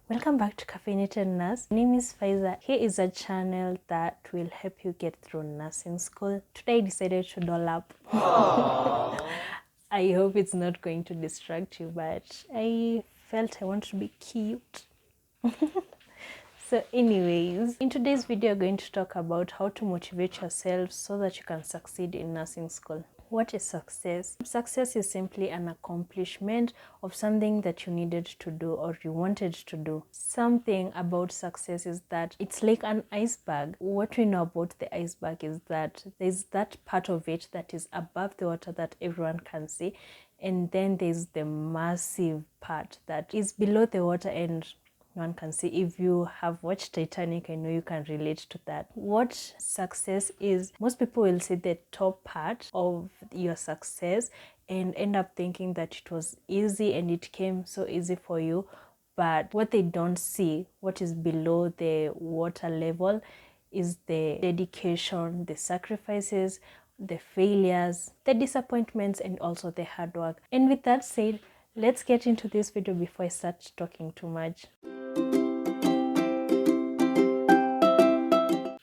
Welcome back to Caffeinated Nurse. My name is Faiza. Here is a channel that will help you get through nursing school. Today I decided to doll up. I hope it's not going to distract you, but I felt I want to be cute. So anyways, in today's video, we're going to talk about how to motivate yourself so that you can succeed in nursing school. What is success? Success is simply an accomplishment of something that you needed to do or you wanted to do. Something about success is that it's like an iceberg. What we know about the iceberg is that there's that part of it that is above the water that everyone can see, and then there's the massive part that is below the water and one can see. If you have watched Titanic, I know you can relate to that. What success is, most people will see the top part of your success and end up thinking that it was easy and it came so easy for you. But what they don't see, what is below the water level, is the dedication, the sacrifices, the failures, the disappointments, and also the hard work. And with that said, let's get into this video before I start talking too much.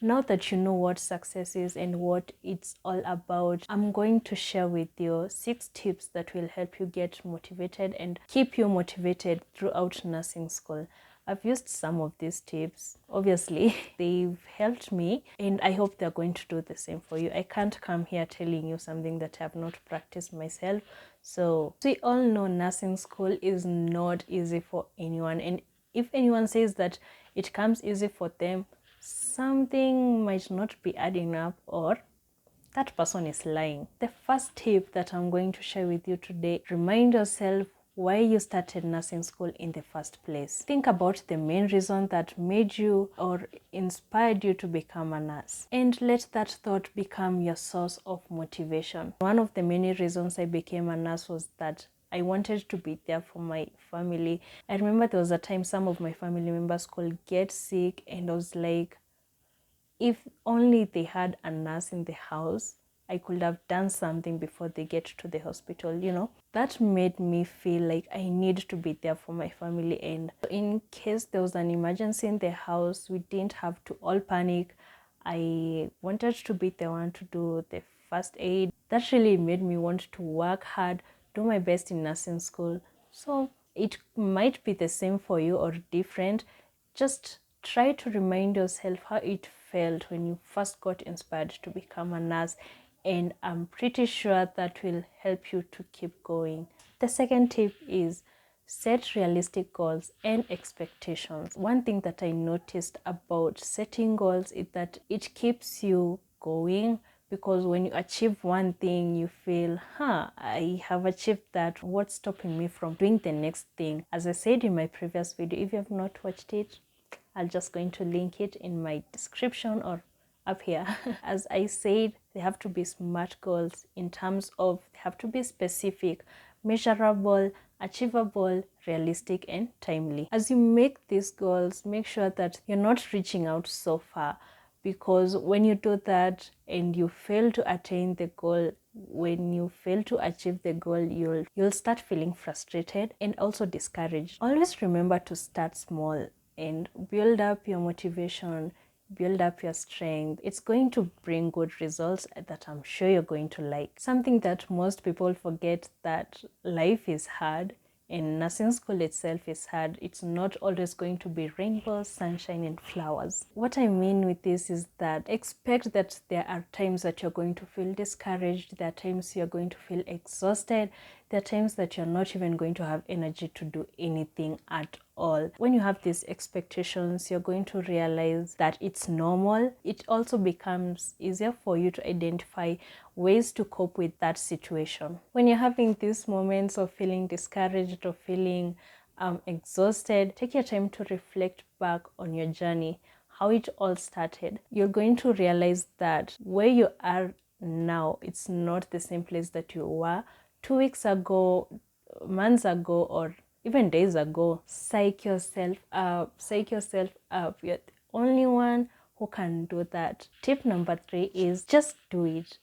Now that you know what success is and what it's all about, I'm going to share with you 6 tips that will help you get motivated and keep you motivated throughout nursing school. I've used some of these tips. Obviously, they've helped me and I hope they're going to do the same for you. I can't come here telling you something that I have not practiced myself. So we all know nursing school is not easy for anyone. And if anyone says that it comes easy for them, something might not be adding up or that person is lying. The first tip that I'm going to share with you today, remind yourself why you started nursing school in the first place. Think about the main reason that made you or inspired you to become a nurse and let that thought become your source of motivation. One of the many reasons I became a nurse was that I wanted to be there for my family. I remember there was a time some of my family members could get sick and I was like, if only they had a nurse in the house, I could have done something before they get to the hospital, you know. That made me feel like I need to be there for my family. And in case there was an emergency in the house, we didn't have to all panic. I wanted to be the one to do the first aid. That really made me want to work hard, do my best in nursing school. So it might be the same for you or different. Just try to remind yourself how it felt when you first got inspired to become a nurse, and I'm pretty sure that will help you to keep going. The second tip is set realistic goals and expectations. One thing that I noticed about setting goals is that it keeps you going, because when you achieve one thing, you feel, I have achieved that. What's stopping me from doing the next thing? As I said in my previous video, if you have not watched it, I'm just going to link it in my description or up here. As I said, they have to be SMART goals in terms of they have to be specific, measurable, achievable, realistic, and timely. As you make these goals, make sure that you're not reaching out so far, because when you do that and you fail to attain the goal, when you fail to achieve the goal, you'll start feeling frustrated and also discouraged. Always remember to start small and build up your motivation, build up your strength. It's going to bring good results that I'm sure you're going to like. Something that most people forget, that life is hard and nursing school itself is hard. It's not always going to be rainbows, sunshine, and flowers. What I mean with this is that expect that there are times that you're going to feel discouraged, there are times you're going to feel exhausted, there are times that you're not even going to have energy to do anything at all. When you have these expectations, you're going to realize that it's normal. It also becomes easier for you to identify ways to cope with that situation. When you're having these moments of feeling discouraged or feeling exhausted, take your time to reflect back on your journey, how it all started. You're going to realize that where you are now, it's not the same place that you were 2 weeks ago, months ago, or even days ago. Psych yourself up. You're the only one who can do that. Tip number 3 is just do it.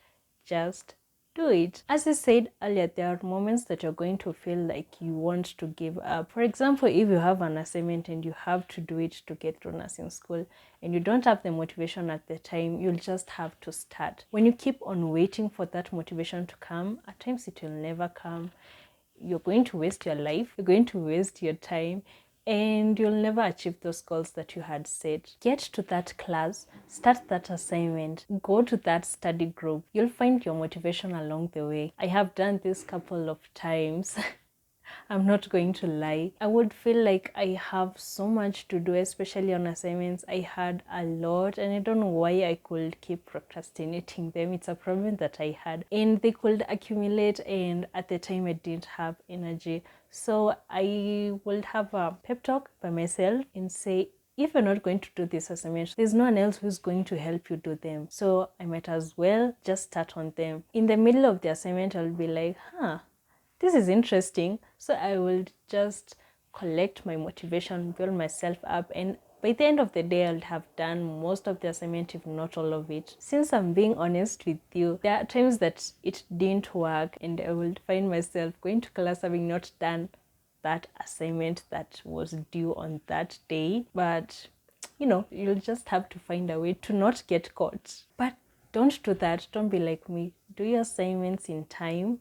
Just do it. As I said earlier, there are moments that you're going to feel like you want to give up. For example, if you have an assignment and you have to do it to get through nursing school and you don't have the motivation at the time, you'll just have to start. When you keep on waiting for that motivation to come, at times it will never come. You're going to waste your life, you're going to waste your time, and you'll never achieve those goals that you had set. Get to that class, start that assignment, go to that study group. You'll find your motivation along the way. I have done this couple of times. I'm not going to lie. I would feel like I have so much to do, especially on assignments. I had a lot and I don't know why I could keep procrastinating them. It's a problem that I had and they could accumulate, and at the time I didn't have energy. So I would have a pep talk by myself and say, if you're not going to do this assignment, there's no one else who's going to help you do them. So I might as well just start on them. In the middle of the assignment, I'll be like, this is interesting. So I will just collect my motivation, build myself up, and by the end of the day, I'll have done most of the assignment, if not all of it. Since I'm being honest with you, there are times that it didn't work and I will find myself going to class having not done that assignment that was due on that day. But you'll just have to find a way to not get caught. But don't do that. Don't be like me. Do your assignments in time.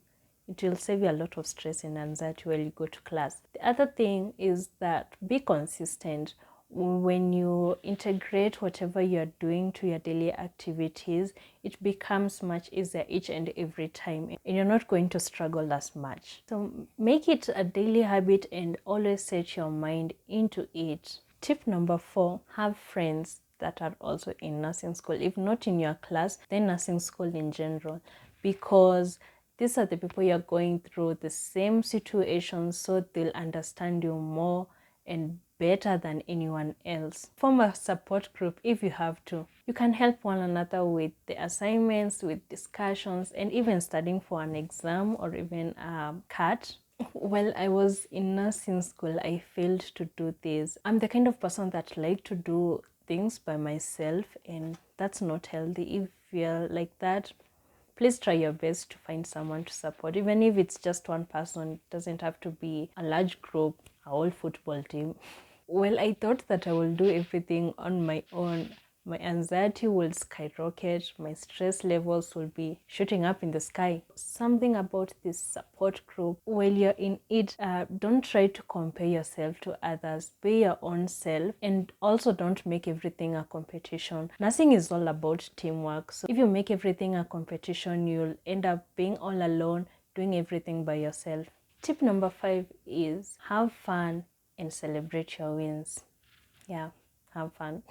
It will save you a lot of stress and anxiety when you go to class. The other thing is that be consistent. When you integrate whatever you're doing to your daily activities, it becomes much easier each and every time, and you're not going to struggle as much. So make it a daily habit and always set your mind into it. Tip number 4, have friends that are also in nursing school. If not in your class, then nursing school in general, because these are the people you're going through the same situations, so they'll understand you more and better than anyone else. Form a support group if you have to. You can help one another with the assignments, with discussions, and even studying for an exam or even a CAT. While I was in nursing school, I failed to do this. I'm the kind of person that like to do things by myself, and that's not healthy. If you're like that, please try your best to find someone to support. Even if it's just one person, it doesn't have to be a large group, a whole football team. Well, I thought that I will do everything on my own. My anxiety will skyrocket, my stress levels will be shooting up in the sky. Something about this support group, while you're in it, don't try to compare yourself to others. Be your own self, and also don't make everything a competition. Nursing is all about teamwork. So if you make everything a competition, you'll end up being all alone, doing everything by yourself. Tip number 5 is have fun and celebrate your wins. Yeah, have fun.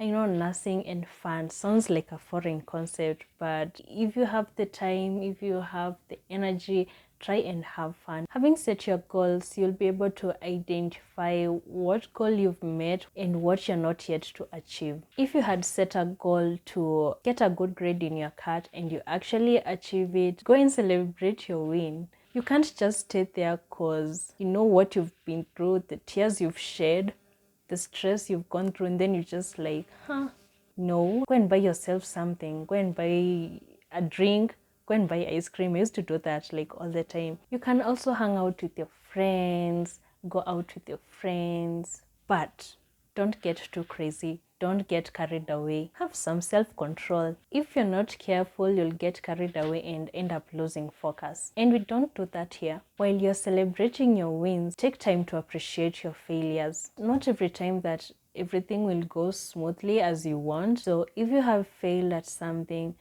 I know nursing and fun sounds like a foreign concept, but if you have the time, if you have the energy, try and have fun. Having set your goals, you'll be able to identify what goal you've met and what you're not yet to achieve. If you had set a goal to get a good grade in your CAT and you actually achieve it, go and celebrate your win. You can't just stay there because you know what you've been through, the tears you've shed, the stress you've gone through, and then you just like, no. Go and buy yourself something. Go and buy a drink. Go and buy ice cream. I used to do that like all the time. You can also hang out with your friends, go out with your friends, but don't get too crazy. Don't get carried away. Have some self-control. If you're not careful, you'll get carried away and end up losing focus. And we don't do that here. While you're celebrating your wins, take time to appreciate your failures. Not every time that everything will go smoothly as you want. So if you have failed at something,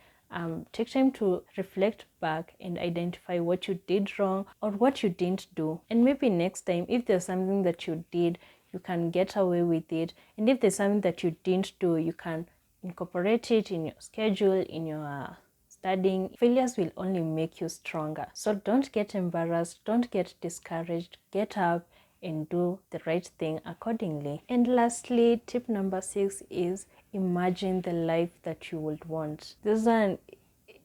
take time to reflect back and identify what you did wrong or what you didn't do. And maybe next time, if there's something that you did, you can get away with it. And if there's something that you didn't do, you can incorporate it in your schedule, in your studying. Failures will only make you stronger. So don't get embarrassed, don't get discouraged, get up and do the right thing accordingly. And lastly, tip number 6 is imagine the life that you would want. This one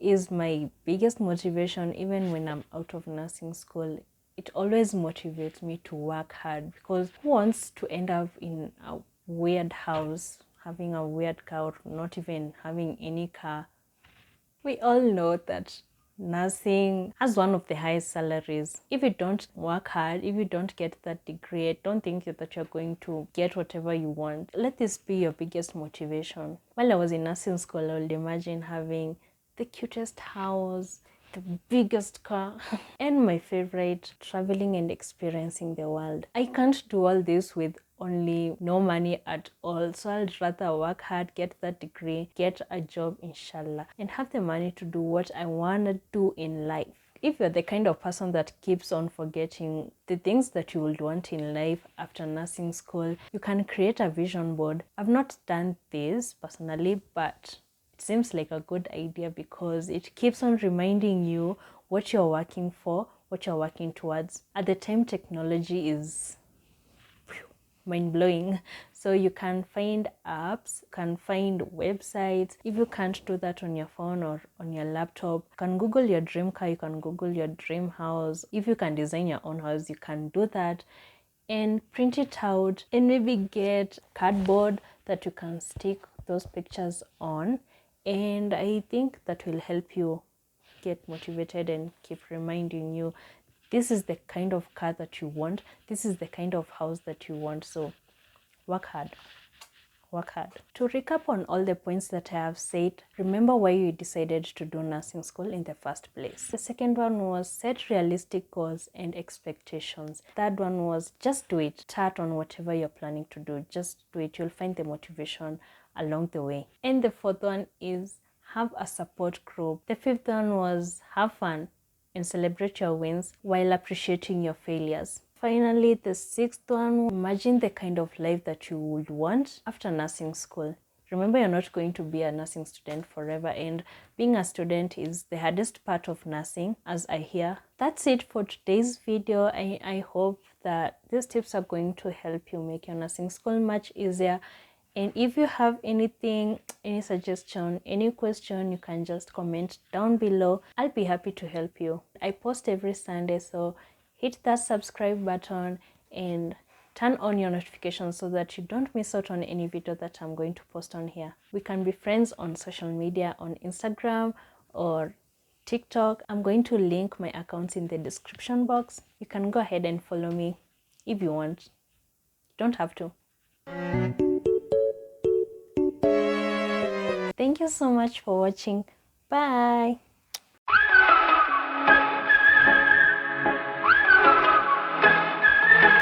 is my biggest motivation even when I'm out of nursing school. It always motivates me to work hard, because who wants to end up in a weird house, having a weird car, or not even having any car? We all know that nursing has one of the highest salaries. If you don't work hard, if you don't get that degree, don't think that you're going to get whatever you want. Let this be your biggest motivation. While I was in nursing school, I would imagine having the cutest house, the biggest car, and my favorite, traveling and experiencing the world. I can't do all this with only no money at all, so I'd rather work hard, get that degree, get a job, inshallah, and have the money to do what I want to do in life. If you're the kind of person that keeps on forgetting the things that you would want in life after nursing school, you can create a vision board. I've not done this personally, but it seems like a good idea because it keeps on reminding you what you're working for, what you're working towards. At the time, technology is mind-blowing, so you can find apps, you can find websites. If you can't do that on your phone or on your laptop, you can Google your dream car, you can Google your dream house. If you can design your own house, you can do that and print it out, and maybe get cardboard that you can stick those pictures on, and I think that will help you get motivated and keep reminding you this is the kind of car that you want, this is the kind of house that you want. So work hard. Work hard. To recap on all the points that I have said, remember why you decided to do nursing school in the first place. The second one was set realistic goals and expectations. Third one was just do it. Start on whatever you're planning to do. Just do it. You'll find the motivation along the way. And the fourth one is have a support group. The fifth one was have fun and celebrate your wins while appreciating your failures. Finally, the sixth one, imagine the kind of life that you would want after nursing school. Remember, you're not going to be a nursing student forever, and being a student is the hardest part of nursing, as I hear. That's it for today's video. I hope that these tips are going to help you make your nursing school much easier. And if you have anything, any suggestion, any question, you can just comment down below. I'll be happy to help you. I post every Sunday, so hit that subscribe button and turn on your notifications so that you don't miss out on any video that I'm going to post on here. We can be friends on social media, on Instagram or TikTok. I'm going to link my accounts in the description box. You can go ahead and follow me if you want. You don't have to. Thank you so much for watching. Bye.